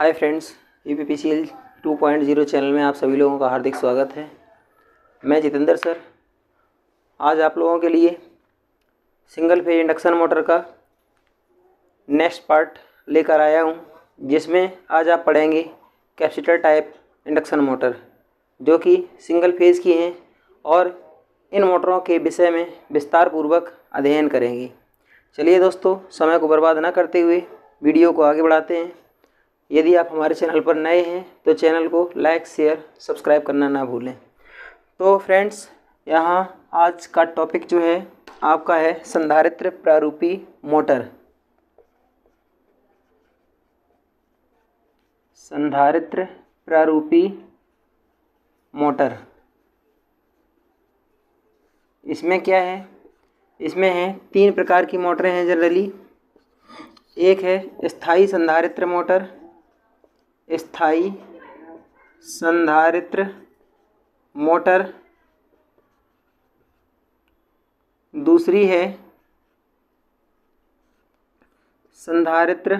Hi friends, UPPCL 2.0 channel में आप सभी लोगों का हार्दिक स्वागत है। मैं जितेंद्र सर आज आप लोगों के लिए सिंगल फेज इंडक्शन मोटर का नेक्स्ट पार्ट लेकर आया हूं, जिसमें आज आप पढ़ेंगे कैपेसिटर टाइप इंडक्शन मोटर जो कि सिंगल फेज की हैं और इन मोटरों के विषय में विस्तार पूर्वक अध्ययन करेंगे। चलिए दोस्तों, समय को बर्बाद न करते हुए वीडियो को आगे बढ़ाते हैं। यदि आप हमारे चैनल पर नए हैं तो चैनल को लाइक, शेयर, सब्सक्राइब करना ना भूलें। तो फ्रेंड्स, यहाँ आज का टॉपिक जो है आपका है संधारित्र प्रारूपी मोटर। संधारित्र प्रारूपी मोटर इसमें क्या है? इसमें है 3 प्रकार की मोटरें हैं जनरली। एक है स्थायी संधारित्र मोटर, स्थायी संधारित्र मोटर। दूसरी है संधारित्र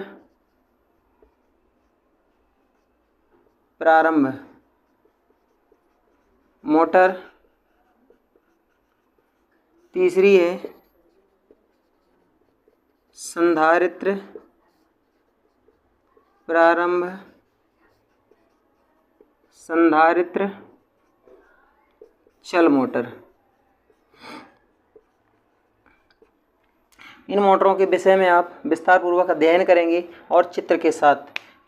प्रारंभ मोटर। तीसरी है संधारित्र प्रारंभ संधारित्र चल मोटर। इन मोटरों के विषय में आप विस्तार पूर्वक अध्ययन करेंगे और चित्र के साथ,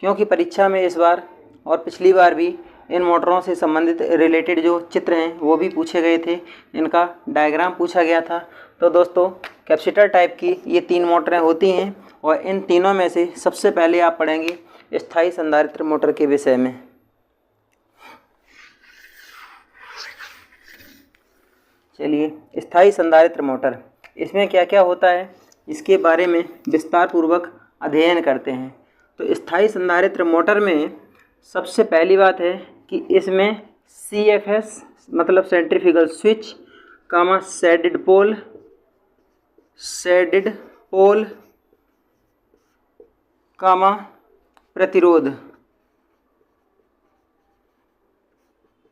क्योंकि परीक्षा में इस बार और पिछली बार भी इन मोटरों से संबंधित रिलेटेड जो चित्र हैं वो भी पूछे गए थे, इनका डायग्राम पूछा गया था। तो दोस्तों, कैपेसिटर टाइप की ये 3 मोटरें होती हैं और इन तीनों में से सबसे पहले आप पढ़ेंगे स्थायी संधारित्र मोटर के विषय में। चलिए, स्थायी संधारित्र मोटर इसमें क्या क्या होता है इसके बारे में विस्तार पूर्वक अध्ययन करते हैं। तो स्थायी संधारित्र मोटर में सबसे पहली बात है कि इसमें CFS मतलब सेंट्रीफ्यूगल स्विच, कामा शेडेड पोल कामा प्रतिरोध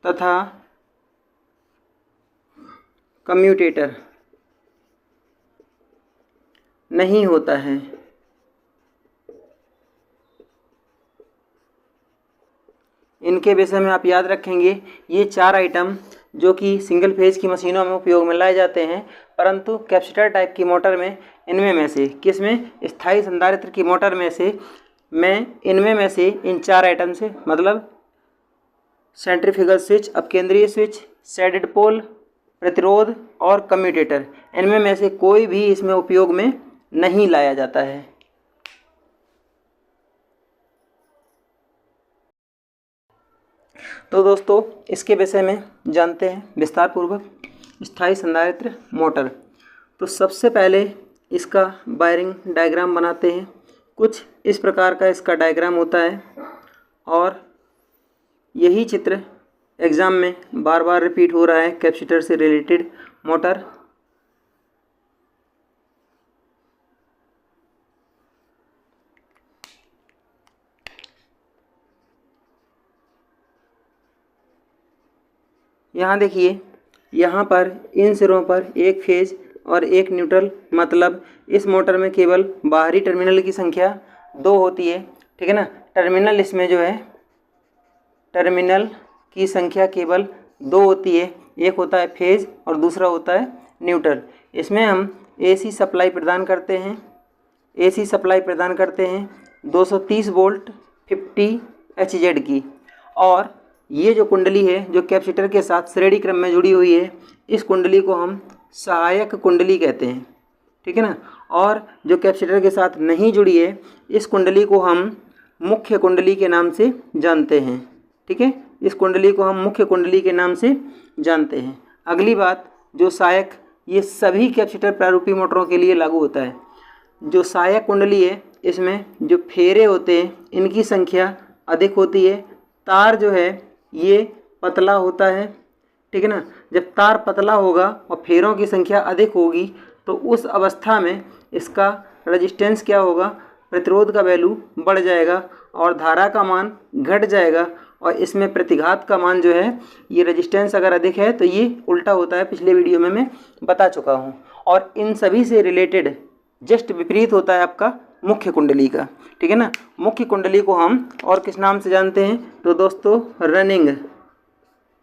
तथा कम्यूटेटर नहीं होता है। इनके विषय में आप याद रखेंगे, ये 4 आइटम जो कि सिंगल फेज की मशीनों में उपयोग में लाए जाते हैं, परंतु कैपेसिटर टाइप की मोटर में इनमें में से किसमें स्थायी संधारित्र की मोटर में से इनमें में से इन 4 आइटम से मतलब सेंट्रीफ्यूगल स्विच, अपकेंद्रीय स्विच, शेडेड पोल, प्रतिरोध और कम्यूटेटर, इनमें में से कोई भी इसमें उपयोग में नहीं लाया जाता है। तो दोस्तों, इसके विषय में जानते हैं विस्तार पूर्वक स्थायी संधारित्र मोटर। तो सबसे पहले इसका वायरिंग डायग्राम बनाते हैं। कुछ इस प्रकार का इसका डायग्राम होता है और यही चित्र एग्ज़ाम में बार बार रिपीट हो रहा है कैपेसिटर से रिलेटेड मोटर। यहाँ देखिए, यहाँ पर इन सिरों पर एक फेज और एक न्यूट्रल, मतलब इस मोटर में केवल बाहरी टर्मिनल की संख्या 2 होती है, ठीक है ना। टर्मिनल इसमें जो है टर्मिनल की संख्या केवल 2 होती है, एक होता है फेज और दूसरा होता है न्यूट्रल। इसमें हम AC सप्लाई प्रदान करते हैं। AC सप्लाई प्रदान करते हैं 230 वोल्ट 50 HZ की। और ये जो कुंडली है जो कैपेसिटर के साथ श्रेणी क्रम में जुड़ी हुई है, इस कुंडली को हम सहायक कुंडली कहते हैं, ठीक है ना। और जो कैपेसिटर के साथ नहीं जुड़ी है, इस कुंडली को हम मुख्य कुंडली के नाम से जानते हैं, ठीक है। इस कुंडली को हम मुख्य कुंडली के नाम से जानते हैं। अगली बात, जो सहायक, ये सभी कैपेसिटर प्रारूपी मोटरों के लिए लागू होता है। जो सहायक कुंडली है, इसमें जो फेरे होते हैं इनकी संख्या अधिक होती है। तार जो है ये पतला होता है, ठीक है ना। जब तार पतला होगा और फेरों की संख्या अधिक होगी तो उस अवस्था में इसका रेजिस्टेंस क्या होगा, प्रतिरोध का वैल्यू बढ़ जाएगा और धारा का मान घट जाएगा और इसमें प्रतिघात का मान जो है, ये रेजिस्टेंस अगर अधिक है तो ये उल्टा होता है, पिछले वीडियो में मैं बता चुका हूँ। और इन सभी से रिलेटेड जस्ट विपरीत होता है आपका मुख्य कुंडली का, ठीक है ना। मुख्य कुंडली को हम और किस नाम से जानते हैं तो दोस्तों रनिंग,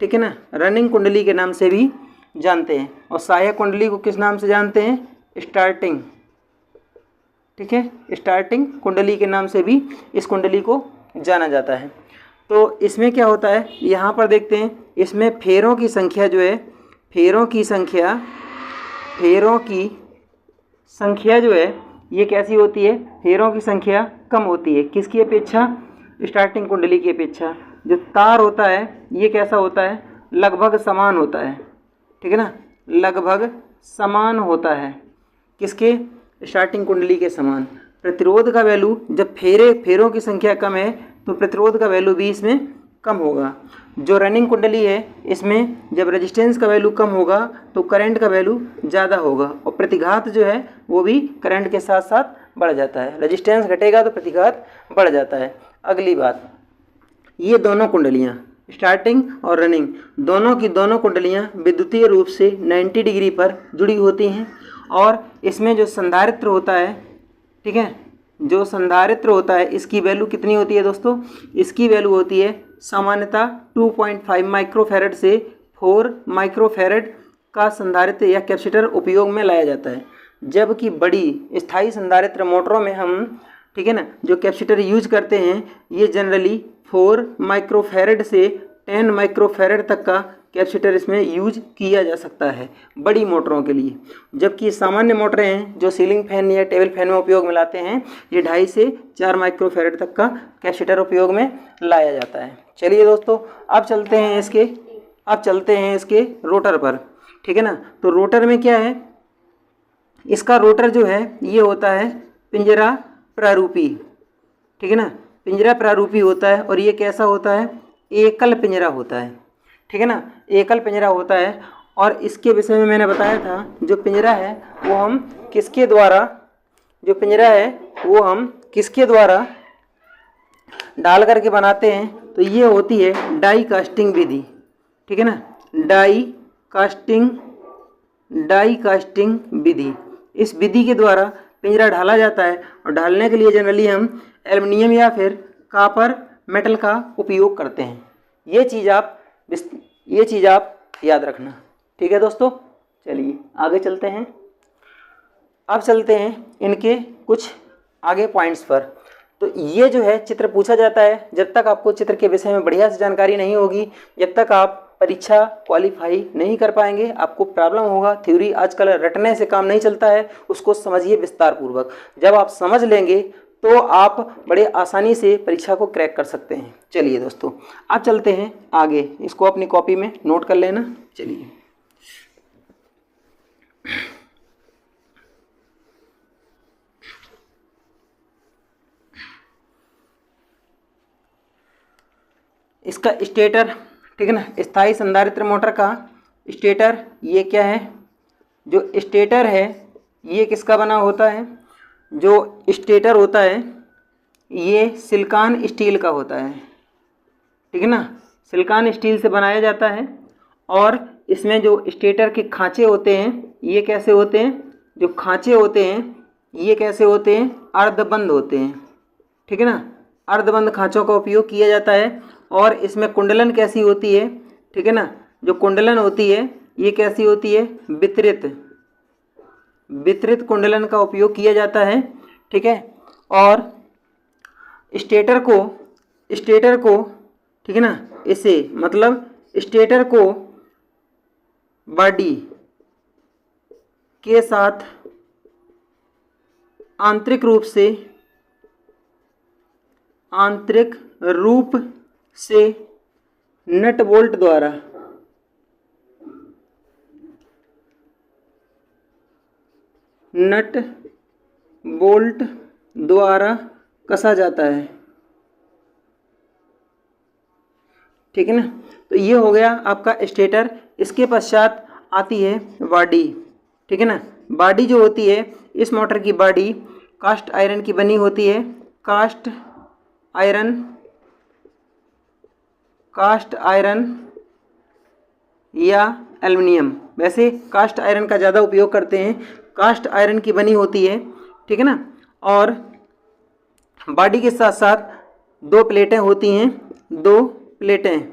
ठीक है ना, रनिंग कुंडली के नाम से भी जानते हैं। और सहायक कुंडली को किस नाम से जानते हैं, स्टार्टिंग, ठीक है, स्टार्टिंग कुंडली के नाम से भी इस कुंडली को जाना जाता है। तो इसमें क्या होता है, यहाँ पर देखते हैं, इसमें फेरों की संख्या जो है, फेरों की संख्या जो है ये कैसी होती है, फेरों की संख्या कम होती है, किसकी अपेक्षा, स्टार्टिंग कुंडली की अपेक्षा। जो तार होता है ये कैसा होता है, लगभग समान होता है, ठीक है ना, लगभग समान होता है, किसके, स्टार्टिंग कुंडली के समान। प्रतिरोध का वैल्यू, जब फेरों की संख्या कम है तो प्रतिरोध का वैल्यू भी इसमें कम होगा। जो रनिंग कुंडली है इसमें जब रेजिस्टेंस का वैल्यू कम होगा तो करंट का वैल्यू ज़्यादा होगा और प्रतिघात जो है वो भी करंट के साथ साथ बढ़ जाता है। रेजिस्टेंस घटेगा तो प्रतिघात बढ़ जाता है। अगली बात, ये दोनों कुंडलियाँ स्टार्टिंग और रनिंग दोनों की दोनों कुंडलियाँ विद्युतीय रूप से 90 डिग्री पर जुड़ी होती हैं और इसमें जो संधारित्र होता है, ठीक है, जो संधारित्र होता है इसकी वैल्यू कितनी होती है दोस्तों, इसकी वैल्यू होती है सामान्यतः 2.5 माइक्रोफैरड से 4 माइक्रोफैरड का संधारित्र या कैपेसिटर उपयोग में लाया जाता है। जबकि बड़ी स्थायी संधारित्र मोटरों में हम, ठीक है ना, जो कैपेसिटर यूज करते हैं ये जनरली 4 माइक्रोफैरड से 10 माइक्रोफैरड तक का कैपेसिटर इसमें यूज किया जा सकता है बड़ी मोटरों के लिए। जबकि सामान्य मोटरें हैं जो सीलिंग फैन या टेबल फैन में उपयोग में लाते हैं, ये 2.5 से 4 माइक्रोफैरड तक का कैपेसिटर उपयोग में लाया जाता है। चलिए दोस्तों, अब चलते हैं इसके रोटर पर, ठीक है ना। तो रोटर में क्या है, इसका रोटर जो है ये होता है पिंजरा प्रारूपी, ठीक है ना, पिंजरा प्रारूपी होता है और ये कैसा होता है, एकल पिंजरा होता है, ठीक है ना, एकल पिंजरा होता है। और इसके विषय में मैंने बताया था, जो पिंजरा है वो हम किसके द्वारा, जो पिंजरा है वो हम किसके द्वारा डाल करके बनाते हैं, तो ये होती है डाई कास्टिंग विधि, ठीक है ना, डाई कास्टिंग विधि। इस विधि के द्वारा पिंजरा ढाला जाता है और ढालने के लिए जनरली हम एल्युमिनियम या फिर कॉपर मेटल का उपयोग करते हैं। ये चीज़ आप याद रखना, ठीक है दोस्तों। चलिए आगे चलते हैं। अब चलते हैं इनके कुछ आगे पॉइंट्स पर। तो ये जो है चित्र पूछा जाता है, जब तक आपको चित्र के विषय में बढ़िया से जानकारी नहीं होगी, जब तक आप परीक्षा क्वालिफाई नहीं कर पाएंगे, आपको प्रॉब्लम होगा। थ्योरी आजकल रटने से काम नहीं चलता है, उसको समझिए विस्तार पूर्वक। जब आप समझ लेंगे तो आप बड़े आसानी से परीक्षा को क्रैक कर सकते हैं। चलिए दोस्तों, अब चलते हैं आगे, इसको अपनी कॉपी में नोट कर लेना। चलिए, इसका स्टेटर, ठीक है ना, स्थायी संधारित्र मोटर का स्टेटर ये क्या है, जो स्टेटर है ये किसका बना होता है, जो स्टेटर होता है ये सिलिकॉन स्टील का होता है, ठीक है ना, सिलिकॉन स्टील से बनाया जाता है। और इसमें जो स्टेटर के खांचे होते हैं ये कैसे होते हैं, जो खांचे होते हैं ये कैसे होते हैं, अर्धबंद होते हैं, ठीक है ना, अर्धबंद खांचों का उपयोग किया जाता है। और इसमें कुंडलन कैसी होती है, ठीक है ना, जो कुंडलन होती है ये कैसी होती है, वितरित कुंडलन का उपयोग किया जाता है, ठीक है। और स्टेटर को ठीक है ना, इसे मतलब स्टेटर को बॉडी के साथ आंतरिक रूप से नट बोल्ट द्वारा कसा जाता है, ठीक है ना। तो ये हो गया आपका स्टेटर। इसके पश्चात आती है बॉडी, ठीक है ना। बॉडी जो होती है, इस मोटर की बॉडी कास्ट आयरन की बनी होती है, कास्ट आयरन या एल्युमिनियम। वैसे कास्ट आयरन का ज़्यादा उपयोग करते हैं, कास्ट आयरन की बनी होती है, ठीक है ना। और बॉडी के साथ साथ दो प्लेटें होती हैं, दो प्लेटें,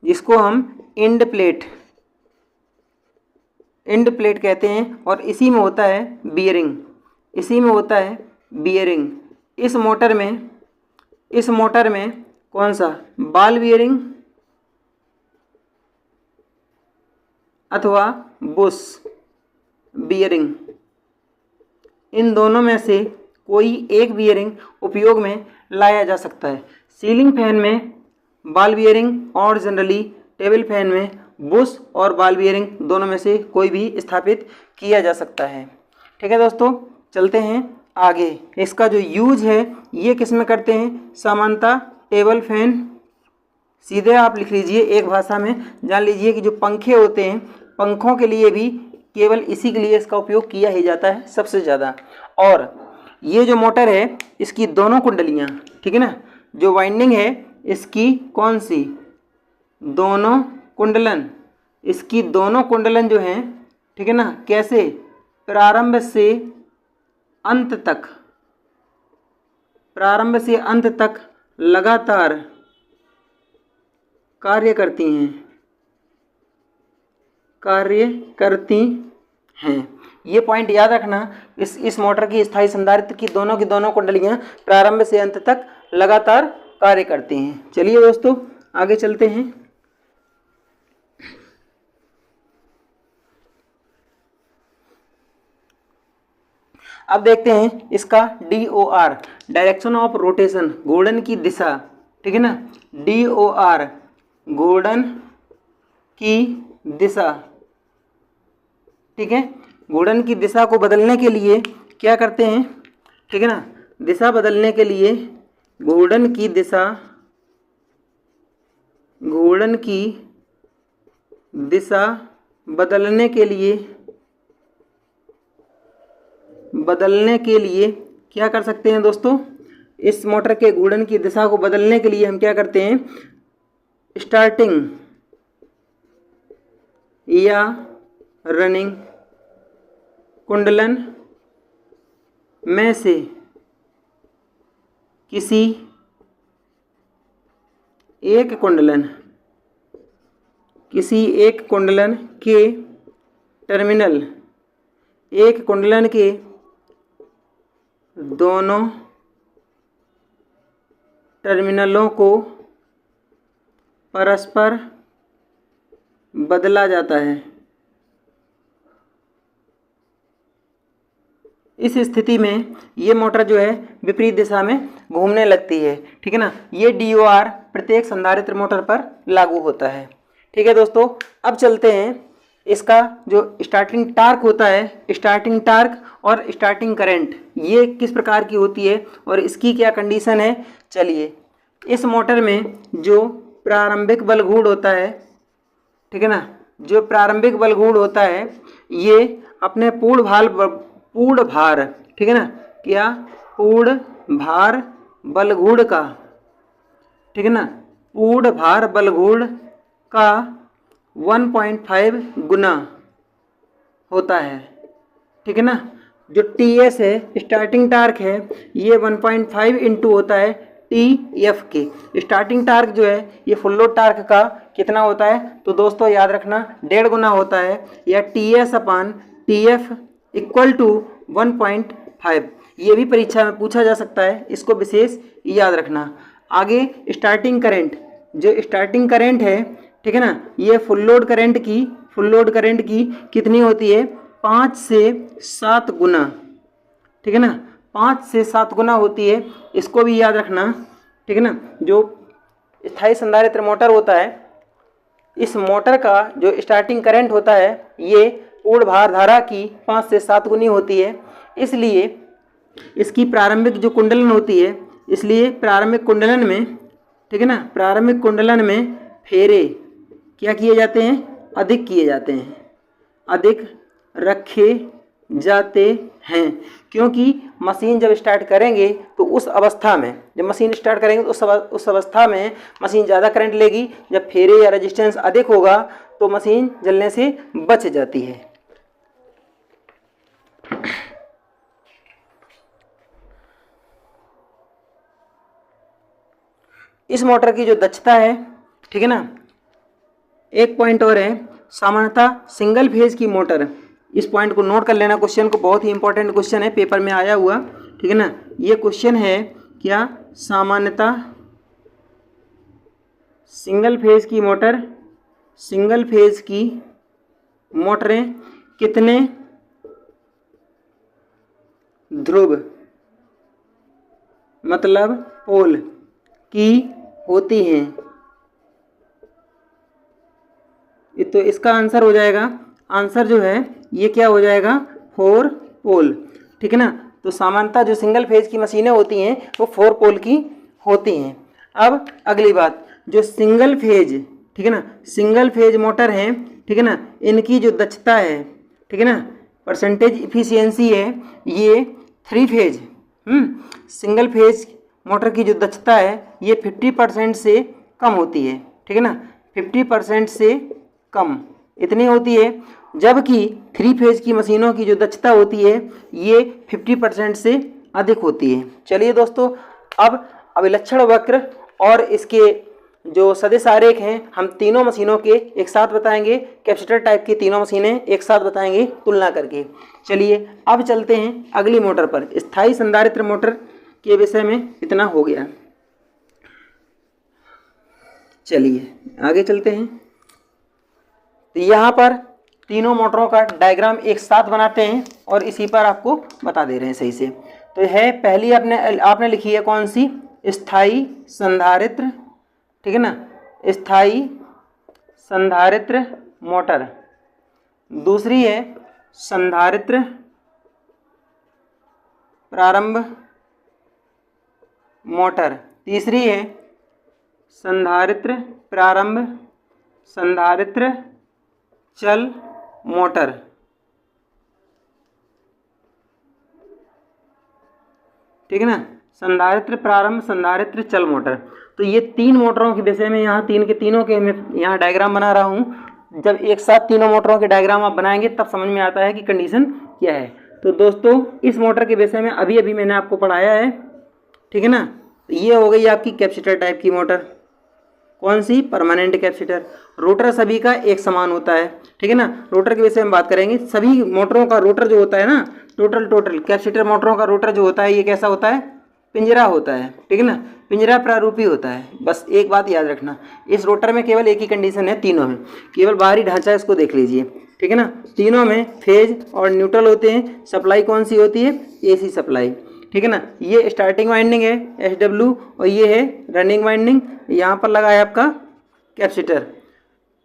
जिसको हम एंड प्लेट कहते हैं। और इसी में होता है बियरिंग, इस मोटर में कौन सा, बॉल बियरिंग अथवा बुश बियरिंग, इन दोनों में से कोई एक बियरिंग उपयोग में लाया जा सकता है। सीलिंग फैन में बॉल बियरिंग और जनरली टेबल फैन में बुश और बॉल बियरिंग दोनों में से कोई भी स्थापित किया जा सकता है। ठीक है दोस्तों, चलते हैं आगे। इसका जो यूज है ये किस में करते हैं, सामान्यतः टेबल फैन, सीधे आप लिख लीजिए एक भाषा में, जान लीजिए कि जो पंखे होते हैं, पंखों के लिए भी केवल इसी के लिए इसका उपयोग किया ही जाता है सबसे ज़्यादा। और ये जो मोटर है इसकी दोनों कुंडलियाँ, ठीक है ना, जो वाइंडिंग है इसकी कौन सी, दोनों कुंडलन, इसकी दोनों कुंडलन जो हैं, ठीक है ना, कैसे, प्रारंभ से अंत तक लगातार कार्य करती हैं। ये पॉइंट याद रखना, इस मोटर की स्थायी संधारित्र की दोनों कुंडलियां प्रारंभ से अंत तक लगातार कार्य करती हैं। चलिए दोस्तों आगे चलते हैं। अब देखते हैं इसका DOR, डायरेक्शन ऑफ रोटेशन, घूर्णन की दिशा, ठीक है ना, DOR घूर्णन की दिशा, ठीक है। घूर्णन की दिशा को बदलने के लिए क्या करते हैं, ठीक है ना, दिशा बदलने के लिए घूर्णन की दिशा बदलने के लिए क्या कर सकते हैं दोस्तों, इस मोटर के घूर्णन की दिशा को बदलने के लिए हम क्या करते हैं, स्टार्टिंग या रनिंग कुंडलन में से किसी एक कुंडलन के टर्मिनल, एक कुंडलन के दोनों टर्मिनलों को परस्पर बदला जाता है। इस स्थिति में ये मोटर जो है विपरीत दिशा में घूमने लगती है, ठीक है ना। ये DOR प्रत्येक संधारित्र मोटर पर लागू होता है। ठीक है दोस्तों, अब चलते हैं इसका जो स्टार्टिंग टार्क होता है, स्टार्टिंग टार्क और स्टार्टिंग करंट ये किस प्रकार की होती है और इसकी क्या कंडीशन है। चलिए, इस मोटर में जो प्रारंभिक बलघूर्ण होता है, ठीक है ना, जो प्रारंभिक बलघूर्ण होता है ये अपने पूर्ण भार, ठीक है ना, क्या, पूर्ण भार बलघूर्ण का, ठीक है ना, पूर्ण भार बलघूर्ण का 1.5 गुना होता है, ठीक है ना। जो TS है, स्टार्टिंग टार्क है, ये 1.5 इंटू होता है TF के। स्टार्टिंग टार्क जो है ये फुल लोड टार्क का कितना होता है, तो दोस्तों याद रखना 1.5 गुना होता है, या TS/TF इक्वल टू 1.5। ये भी परीक्षा में पूछा जा सकता है, इसको विशेष याद रखना। आगे स्टार्टिंग करंट, जो स्टार्टिंग करंट है, ठीक है ना, ये फुल लोड करंट की कितनी होती है, 5 से 7 गुना, ठीक है ना, 5 से 7 गुना होती है। इसको भी याद रखना, ठीक है ना। जो स्थायी संधारित्र मोटर होता है, इस मोटर का जो स्टार्टिंग करंट होता है ये पूर्ण भार धारा की 5 से 7 गुनी होती है। इसलिए इसकी प्रारंभिक जो कुंडलन होती है, इसलिए प्रारंभिक कुंडलन में, ठीक है ना, प्रारंभिक कुंडलन में फेरे क्या किए जाते हैं, अधिक किए जाते हैं, अधिक रखे जाते हैं, क्योंकि मशीन जब स्टार्ट करेंगे तो उस अवस्था में, जब मशीन स्टार्ट करेंगे तो उस अवस्था में मशीन ज़्यादा करंट लेगी। जब फेरे या रेजिस्टेंस अधिक होगा तो मशीन जलने से बच जाती है। इस मोटर की जो दक्षता है, ठीक है ना, एक पॉइंट और है, सामान्यतः सिंगल फेज की मोटर, इस पॉइंट को नोट कर लेना, क्वेश्चन को, बहुत ही इंपॉर्टेंट क्वेश्चन है, पेपर में आया हुआ, ठीक है ना। ये क्वेश्चन है क्या, सामान्यतः सिंगल फेज की मोटर, सिंगल फेज की मोटरें कितने ध्रुव मतलब पोल की होती हैं। तो इसका आंसर हो जाएगा, आंसर जो है ये क्या हो जाएगा, 4 पोल, ठीक है ना। तो सामान्यतः जो सिंगल फेज की मशीनें होती हैं वो 4 पोल की होती हैं। अब अगली बात, जो सिंगल फेज, ठीक है ना, सिंगल फेज मोटर हैं, ठीक है ना, इनकी जो दक्षता है, ठीक है ना, परसेंटेज इफिशियंसी है, ये 3 फेज सिंगल फेज मोटर की जो दक्षता है ये 50% से कम होती है, ठीक है ना, 50% से कम इतनी होती है, जबकि 3 फेज की मशीनों की जो दक्षता होती है ये 50% से अधिक होती है। चलिए दोस्तों, अब अभिलक्षण वक्र और इसके जो सदिश आरेख हैं हम तीनों मशीनों के एक साथ बताएंगे, कैपेसिटर टाइप की तीनों मशीनें एक साथ बताएंगे तुलना करके। चलिए अब चलते हैं अगली मोटर पर। स्थायी संधारित्र मोटर के विषय में इतना हो गया। चलिए आगे चलते हैं। तो यहाँ पर तीनों मोटरों का डायग्राम एक साथ बनाते हैं और इसी पर आपको बता दे रहे हैं सही से। तो है पहली आपने लिखी है कौन सी, स्थायी संधारित्र, ठीक है ना, स्थायी संधारित्र मोटर। दूसरी है संधारित्र प्रारंभ मोटर। तीसरी है संधारित्र प्रारंभ संधारित्र चल मोटर। ठीक है ना, संधारित्र प्रारंभ संधारित्र चल मोटर। तो ये 3 मोटरों के विषय में यहाँ तीन के तीनों के मैं यहाँ डायग्राम बना रहा हूँ। जब एक साथ तीनों मोटरों के डायग्राम आप बनाएंगे तब समझ में आता है कि कंडीशन क्या है। तो दोस्तों इस मोटर के विषय में अभी अभी मैंने आपको पढ़ाया है, ठीक है ना। तो ये हो गई आपकी कैपेसिटर टाइप की मोटर। कौन सी, परमानेंट कैपेसिटर। रोटर सभी का एक समान होता है, ठीक है ना। रोटर के विषय में बात करेंगे। सभी मोटरों का रोटर जो होता है ना, टोटल कैपेसिटर मोटरों का रोटर जो होता है ये कैसा होता है, पिंजरा होता है, ठीक है ना, पिंजरा प्रारूपी होता है। बस एक बात याद रखना, इस रोटर में केवल एक ही कंडीशन है, तीनों में केवल बाहरी ढांचा इसको देख लीजिए, ठीक है ना। तीनों में फेज और न्यूट्रल होते हैं। सप्लाई कौन सी होती है, एसी सप्लाई, ठीक है ना। ये स्टार्टिंग वाइंडिंग है SW और ये है रनिंग वाइंडिंग। यहाँ पर लगा है आपका कैपेसिटर।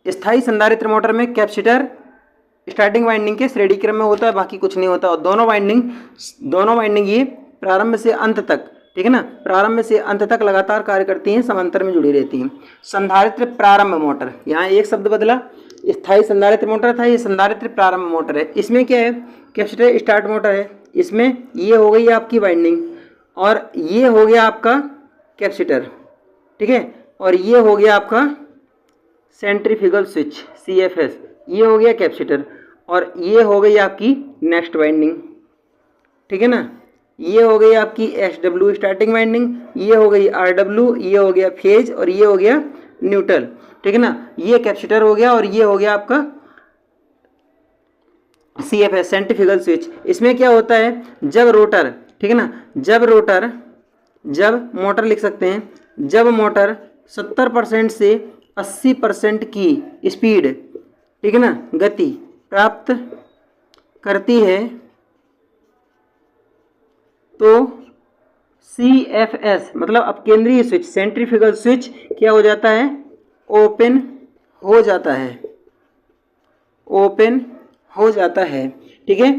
स्थायी संधारित्र मोटर में कैपेसिटर स्टार्टिंग वाइंडिंग के श्रेणी क्रम में होता है, बाकी कुछ नहीं होता। और दोनों वाइंडिंग ये प्रारंभ से अंत तक, ठीक है ना, प्रारंभ से अंत तक लगातार कार्य करती हैं, समांतर में जुड़ी रहती हैं। संधारित्र प्रारंभ मोटर, यहाँ एक शब्द बदला, स्थायी संधारित्र मोटर था, ये संधारित्र प्रारंभ मोटर है। इसमें क्या है, कैपेसिटर स्टार्ट मोटर है। इसमें ये हो गई आपकी वाइंडिंग और ये हो गया आपका कैपेसिटर, ठीक है, और ये हो गया आपका सेंट्रीफ्यूगल स्विच CFS, ये हो गया कैपेसिटर और ये हो गई आपकी नेक्स्ट वाइंडिंग, ठीक है ना। ये हो गई आपकी SW स्टार्टिंग वाइंडिंग, ये हो गई RW, ये हो गया फेज और ये हो गया न्यूट्रल, ठीक है ना। ये कैपेसिटर हो गया और ये हो गया आपका CFS सेंट्रीफ्यूगल स्विच। इसमें क्या होता है, जब रोटर, ठीक है ना, जब मोटर लिख सकते हैं, जब मोटर 70% से 80% की स्पीड, ठीक है ना, गति प्राप्त करती है तो CFS मतलब अब केंद्रीय स्विच सेंट्रीफ्यूगल स्विच क्या हो जाता है, ओपन हो जाता है, ओपन हो जाता है, ठीक है।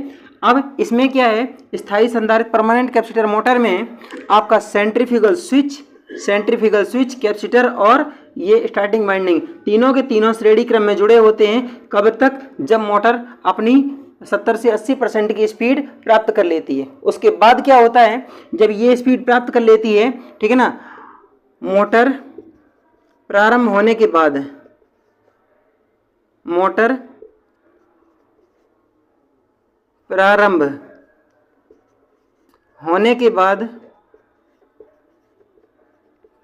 अब इसमें क्या है, स्थायी संधारित्र परमानेंट कैपेसिटर मोटर में आपका सेंट्रीफ्यूगल स्विच कैपेसिटर और ये स्टार्टिंग वाइंडिंग तीनों के तीनों श्रेणी क्रम में जुड़े होते हैं। कब तक, जब मोटर अपनी 70 से 80% की स्पीड प्राप्त कर लेती है। उसके बाद क्या होता है, जब ये स्पीड प्राप्त कर लेती है, ठीक है ना, मोटर प्रारंभ होने के बाद, मोटर प्रारंभ होने के बाद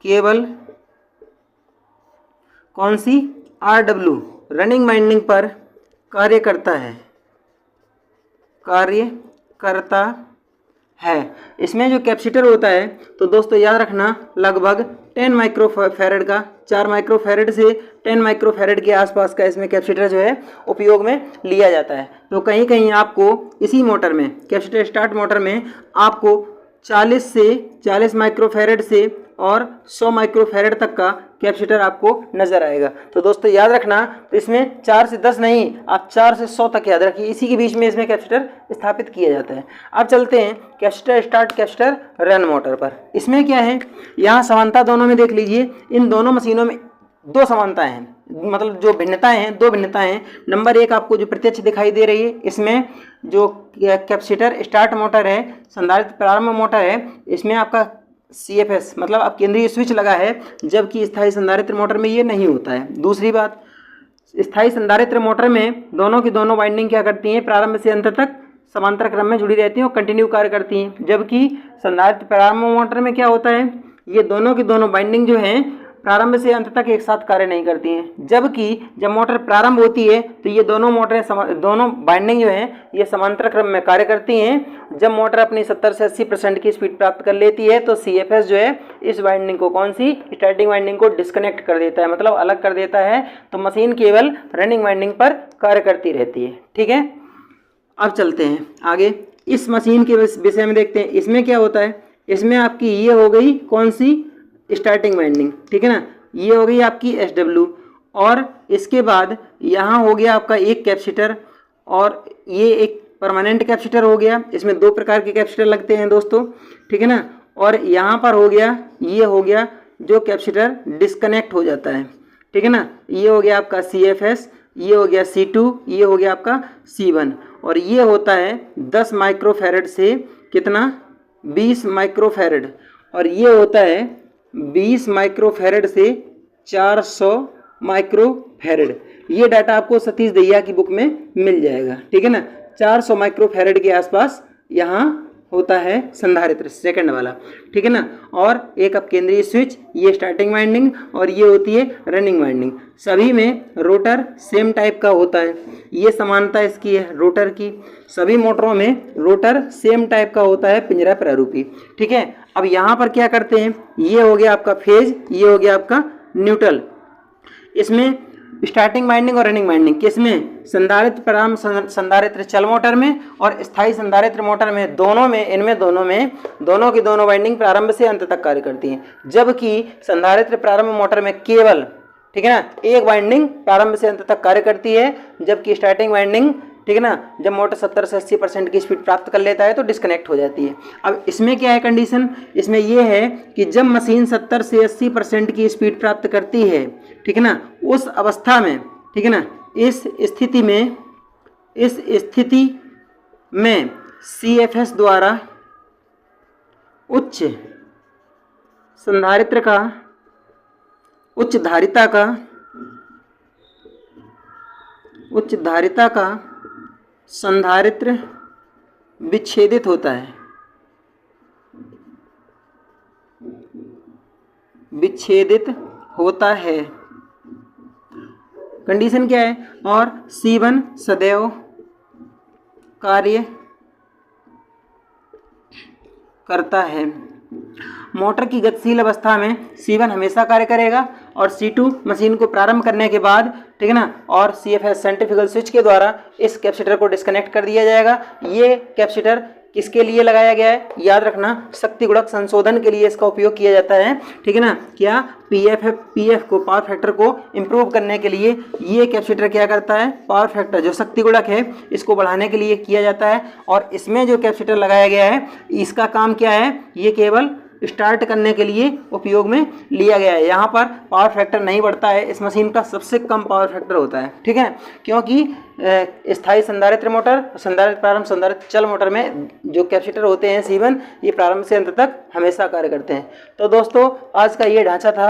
केवल कौन सी RW रनिंग वाइंडिंग पर कार्य करता है। इसमें जो कैपेसिटर होता है, तो दोस्तों याद रखना, लगभग 10 माइक्रोफैरड का, 4 माइक्रोफैरड से 10 माइक्रोफैरड के आसपास का इसमें कैपेसिटर जो है उपयोग में लिया जाता है। तो कहीं कहीं आपको इसी मोटर में, कैपेसिटर स्टार्ट मोटर में, आपको 40 माइक्रोफैरड से और 100 माइक्रोफैरड तक का कैपेसिटर आपको नजर आएगा। तो दोस्तों याद रखना, तो इसमें 4 से 10 नहीं, आप 4 से 100 तक याद रखिए, इसी के बीच में इसमें कैपेसिटर स्थापित किया जाता है। अब चलते हैं capacitor start capacitor run motor पर। इसमें क्या है, यहाँ समानता दोनों में देख लीजिए। इन दोनों मशीनों में दो समानताएं हैं, मतलब जो भिन्नताएं हैं, दो भिन्नताएं हैं। नंबर 1 आपको जो प्रत्यक्ष दिखाई दे रही है, इसमें जो कैपेसिटर स्टार्ट मोटर है, संधारित्र प्रारंभ मोटर है, इसमें आपका CFS मतलब अब केंद्रीय स्विच लगा है, जबकि स्थायी संधारित्र मोटर में ये नहीं होता है। दूसरी बात, स्थायी संधारित्र मोटर में दोनों की दोनों वाइंडिंग क्या करती हैं, प्रारंभ से अंत तक समांतर क्रम में जुड़ी रहती हैं और कंटिन्यू कार्य करती हैं। जबकि संधारित्र प्रारंभ मोटर में क्या होता है, ये दोनों की दोनों वाइंडिंग जो हैं प्रारंभ से अंत तक एक साथ कार्य नहीं करती हैं। जबकि जब मोटर प्रारंभ होती है तो ये दोनों मोटरें, दोनों बाइंडिंग जो हैं ये समांतर क्रम में कार्य करती हैं। जब मोटर अपनी 70 से 80% की स्पीड प्राप्त कर लेती है तो CFS जो है इस वाइंडिंग को, कौन सी, स्टार्टिंग वाइंडिंग को डिस्कनेक्ट कर देता है, मतलब अलग कर देता है। तो मशीन केवल रनिंग वाइंडिंग पर कार्य करती रहती है। ठीक है, अब चलते हैं आगे, इस मशीन के विषय में देखते हैं। इसमें क्या होता है, इसमें आपकी ये हो गई कौन सी, स्टार्टिंग वाइंडिंग, ठीक है ना, ये हो गई आपकी SW, और इसके बाद यहाँ हो गया आपका एक कैपेसिटर, और ये एक परमानेंट कैपेसिटर हो गया। इसमें 2 प्रकार के कैपेसिटर लगते हैं दोस्तों, ठीक है ना। और यहाँ पर हो गया, ये हो गया जो कैपेसिटर डिस्कनेक्ट हो जाता है, ठीक है ना। ये हो गया आपका CFS, ये हो गया C2, ये हो गया आपका C1, और ये होता है 10 माइक्रोफैरड से कितना, 20 माइक्रोफैरड, और ये होता है 20 माइक्रोफैरड से 400 माइक्रोफैरड। ये डाटा आपको सतीश दहिया की बुक में मिल जाएगा, ठीक है ना। 400 माइक्रोफैरड के आसपास यहाँ होता है संधारित्र सेकंड वाला, ठीक है ना। और एक अब केंद्रीय स्विच, ये स्टार्टिंग वाइंडिंग, और ये होती है रनिंग वाइंडिंग। सभी में रोटर सेम टाइप का होता है, ये समानता इसकी है रोटर की। सभी मोटरों में रोटर सेम टाइप का होता है, पिंजरा प्रारूपी, ठीक है। अब यहाँ पर क्या करते हैं, ये हो गया आपका फेज, ये हो गया आपका न्यूट्रल। इसमें स्टार्टिंग वाइंडिंग और रनिंग वाइंडिंग किसमें, संधारित्र प्रारंभ संधारित्र चल मोटर में और स्थायी संधारित्र मोटर में, दोनों में, इनमें दोनों में दोनों की दोनों वाइंडिंग प्रारंभ से अंत तक कार्य करती हैं। जबकि संधारित्र प्रारंभ मोटर में केवल, ठीक है ना, एक वाइंडिंग प्रारंभ से अंत तक कार्य करती है, जबकि स्टार्टिंग वाइंडिंग, ठीक है ना, जब मोटर 70 से 80% की स्पीड प्राप्त कर लेता है तो डिस्कनेक्ट हो जाती है। अब इसमें क्या है कंडीशन, इसमें यह है कि जब मशीन 70 से 80% की स्पीड प्राप्त करती है, ठीक है ना, उस अवस्था में, ठीक है ना, इस स्थिति में CFS द्वारा उच्च संधारित्र का, उच्च धारिता का संधारित्र विच्छेदित होता है, कंडीशन क्या है, और C1 सदैव कार्य करता है। मोटर की गतिशील अवस्था में C1 हमेशा कार्य करेगा, और C2 मशीन को प्रारंभ करने के बाद, ठीक है ना, और CFS सेंट्रीफ्यूगल स्विच के द्वारा इस कैपेसिटर को डिस्कनेक्ट कर दिया जाएगा। ये कैपेसिटर किसके लिए लगाया गया है, याद रखना, शक्ति गुणक संशोधन के लिए इसका उपयोग किया जाता है, ठीक है ना। क्या, PF को, पावर फैक्टर को इम्प्रूव करने के लिए ये कैपेसिटर क्या करता है, पावर फैक्टर जो शक्ति गुणक है इसको बढ़ाने के लिए किया जाता है। और इसमें जो कैपेसिटर लगाया गया है इसका काम क्या है, ये केवल स्टार्ट करने के लिए उपयोग में लिया गया है। यहाँ पर पावर फैक्टर नहीं बढ़ता है, इस मशीन का सबसे कम पावर फैक्टर होता है, ठीक है, क्योंकि स्थायी संधारित्र मोटर, संधारित्र प्रारंभ संधारित्र चल मोटर में जो कैपेसिटर होते हैं C1, ये प्रारंभ से अंत तक हमेशा कार्य करते हैं। तो दोस्तों आज का ये ढांचा था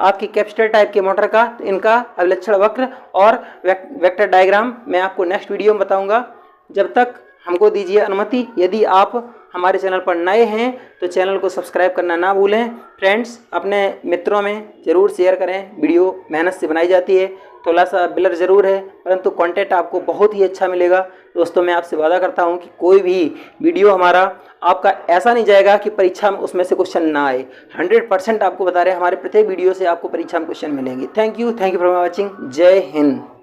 आपकी कैपेसिटर टाइप के मोटर का। तो इनका अभिलक्षण वक्र और वेक्टर डायग्राम मैं आपको नेक्स्ट वीडियो में बताऊंगा। जब तक हमको दीजिए अनुमति, यदि आप हमारे चैनल पर नए हैं तो चैनल को सब्सक्राइब करना ना भूलें। फ्रेंड्स अपने मित्रों में ज़रूर शेयर करें, वीडियो मेहनत से बनाई जाती है, थोड़ा सा ब्लर ज़रूर है परंतु कंटेंट आपको बहुत ही अच्छा मिलेगा। दोस्तों मैं आपसे वादा करता हूं कि कोई भी वीडियो हमारा आपका ऐसा नहीं जाएगा कि परीक्षा में उसमें से क्वेश्चन ना आए। 100% आपको बता रहे हैं हमारे प्रत्येक वीडियो से आपको परीक्षा में क्वेश्चन मिलेंगे। Thank you for watching. जय हिंद।